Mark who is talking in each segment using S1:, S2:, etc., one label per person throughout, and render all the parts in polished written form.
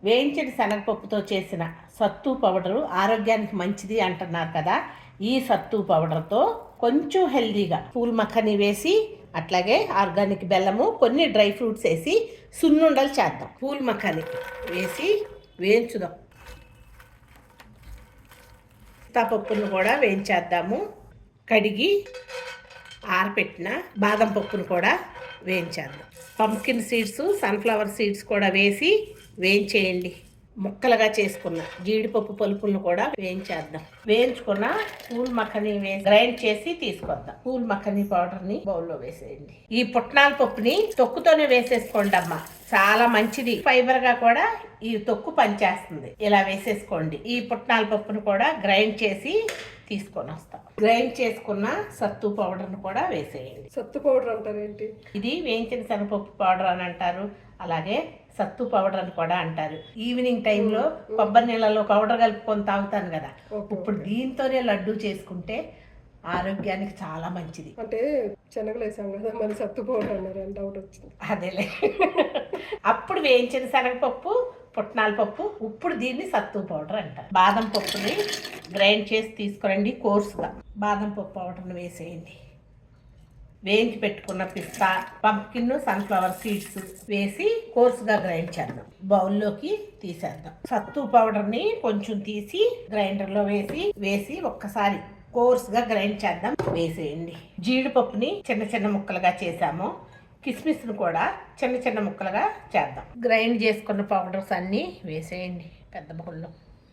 S1: వేయించిన శనగపప్పుతో చేసిన సత్తు పౌడరు ఆరోగ్యానికి మంచిది అంటున్నారు కదా. ఈ సత్తు పౌడర్తో కొంచెం హెల్దీగా పూల్ మఖని వేసి అట్లాగే ఆర్గానిక్ బెల్లము కొన్ని డ్రై ఫ్రూట్స్ వేసి సున్నుండలు చేద్దాం. పూల్ మఖని వేసి వేయించుదాం. పప్పును కూడా వేయించేద్దాము. కడిగి ఆరపెట్టిన బాదం పప్పును కూడా వేయించేద్దాం. పంప్కిన్ సీడ్స్, సన్ఫ్లవర్ సీడ్స్ కూడా వేసి వేయించేయండి. ముక్కలుగా చేసుకున్న జీడిపప్పు పలుకులను కూడా వేయించేద్దాం. వేయించుకున్న పూల్ మఖని వేసి గ్రైండ్ చేసి తీసుకొద్దాం. పూల్ మఖని పౌడర్ని బౌల్లో వేసేయండి. ఈ పుట్నాల పప్పుని తొక్కుతోనే వేసేసుకోండి అమ్మా, చాలా మంచిది. ఫైబర్ గా కూడా ఈ తొక్కు పనిచేస్తుంది. ఇలా వేసేసుకోండి. ఈ పుట్నాల పప్పును కూడా గ్రైండ్ చేసి తీసుకొని వస్తాం. గ్రైండ్ చేసుకున్న సత్తు పౌడర్ను కూడా వేసేయండి.
S2: సత్తు పౌడర్ అంటారు ఏంటి?
S1: ఇది వేయించిన శనగపప్పు పౌడర్ అని అంటారు, అలాగే సత్తు పౌడర్ అని కూడా అంటారు. ఈవినింగ్ టైంలో కొబ్బరి నీళ్ళలో పౌడర్ కలుపుకొని తాగుతాను కదా, ఇప్పుడు దీంతోనే లడ్డు చేసుకుంటే ఆరోగ్యానికి చాలా మంచిది.
S2: అంటే శనగలు వేసాం కదా, మరి సత్తు పౌడర్ అన్నారు అని డౌట్ వచ్చింది.
S1: అదేలే. అప్పుడు వేయించిన శనగపప్పు, పుట్నాల పప్పు, ఇప్పుడు దీన్ని సత్తు పౌడర్ అంటారు. బాదం పప్పుని గ్రైండ్ చేసి తీసుకురండి కోర్సుగా. బాదం పప్పు పౌడర్ని వేసేయండి. వేయించి పెట్టుకున్న పిస్తా, పంప్కిన్, సన్ఫ్లవర్ సీడ్స్ వేసి కోర్సుగా గ్రైండ్ చేద్దాం. బౌల్లోకి తీసేద్దాం. సత్తు పౌడర్ని కొంచెం తీసి గ్రైండర్లో వేసి ఒక్కసారి కోర్సుగా గ్రైండ్ చేద్దాం. వేసేయండి. జీడిపప్పుని చిన్న చిన్న ముక్కలుగా చేసాము. కిస్మిస్ను కూడా చిన్న చిన్న ముక్కలుగా చేద్దాం. గ్రైండ్ చేసుకున్న పౌడర్స్ అన్నీ వేసేయండి పెద్ద బౌల్లో.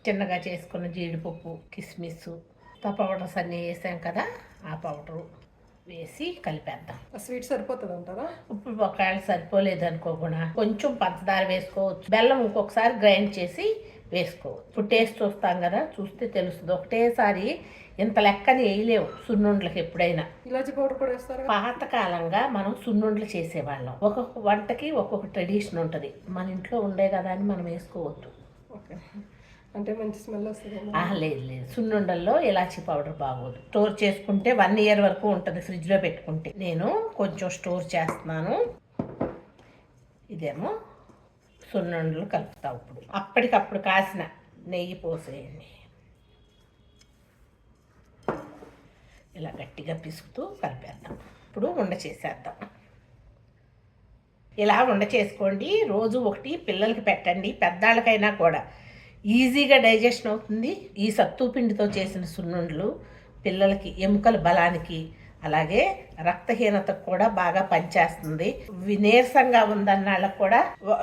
S1: చిన్నగా చేసుకున్న జీడిపప్పు, కిస్మిస్ పౌడర్స్ అన్నీ వేసాం కదా, ఆ పౌడరు వేసి కలిపేద్దాం.
S2: స్వీట్ సరిపోతుంది అంటారా?
S1: ఇప్పుడు ఒకవేళ సరిపోలేదు అనుకోకుండా కొంచెం పంచదార వేసుకోవచ్చు. బెల్లం ఇంకొకసారి గ్రైండ్ చేసి వేసుకోవచ్చు. ఇప్పుడు టేస్ట్ చూస్తాం కదా, చూస్తే తెలుస్తుంది. ఒకటేసారి ఇంత లెక్కని వేయలేవు సున్నుండ్లకి. ఎప్పుడైనా
S2: ఇలాచి పౌడర్ కూడా వేస్తారు.
S1: పాతకాలంగా మనం సున్నుండ్లు చేసేవాళ్ళం. ఒక్కొక్క వంటకి ఒక్కొక్క ట్రెడిషన్ ఉంటుంది. మన ఇంట్లో ఉండే కదా అని మనం వేసుకోవద్దు.
S2: ఓకే, అంటే మంచి స్మెల్ వస్తుంది.
S1: లేదు, సున్నుండల్లో ఇలాచీ పౌడర్ బాగోదు. స్టోర్ చేసుకుంటే 1 year వరకు ఉంటుంది ఫ్రిడ్జ్లో పెట్టుకుంటే. నేను కొంచెం స్టోర్ చేస్తున్నాను. ఇదేమో సున్నుండలు కలుపుతా. ఇప్పుడు అప్పటికప్పుడు కాసిన నెయ్యి పోసేయండి. ఇలా గట్టిగా పిసుకుతూ కలిపేద్దాం. ఇప్పుడు ఉండ చేసేద్దాం. ఇలా ఉండ చేసుకోండి. రోజు ఒకటి పిల్లలకి పెట్టండి. పెద్దాళ్ళకైనా కూడా ఈజీగా డైజెషన్ అవుతుంది. ఈ సత్తు పిండితో చేసిన సున్నుండలు పిల్లలకి ఎముకల బలానికి, అలాగే రక్తహీనతకు కూడా బాగా పనిచేస్తుంది. నీరసంగా ఉందన్న వాళ్ళకు కూడా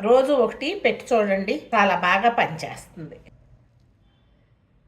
S1: రోజు ఒకటి పెట్టి చూడండి, చాలా బాగా పనిచేస్తుంది.